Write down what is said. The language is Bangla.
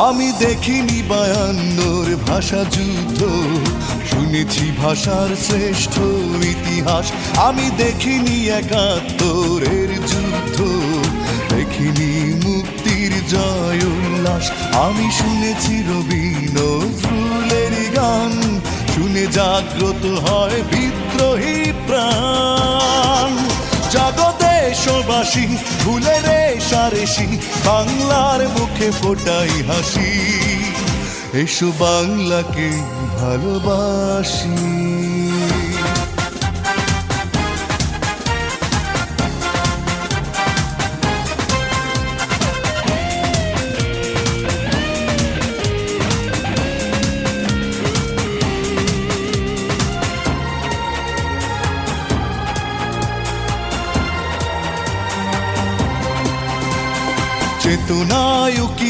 আমি দেখিনি 52 ভাষা যুদ্ধ, শুনেছি ভাষার শ্রেষ্ঠ ইতিহাস। আমি দেখিনি 71-এর যুদ্ধ, দেখিনি মুক্তির জয় উল্লাস। আমি শুনেছি রবি নজরুলের গান, শুনে জাগ্রত হয় বিদ্রোহী প্রাণ। জাগো দেশবাসী, ভুলে রেশারেশি, বাংলার মুখে ফোটাই হাসি। এসো বাংলাকে ভালোবাসি।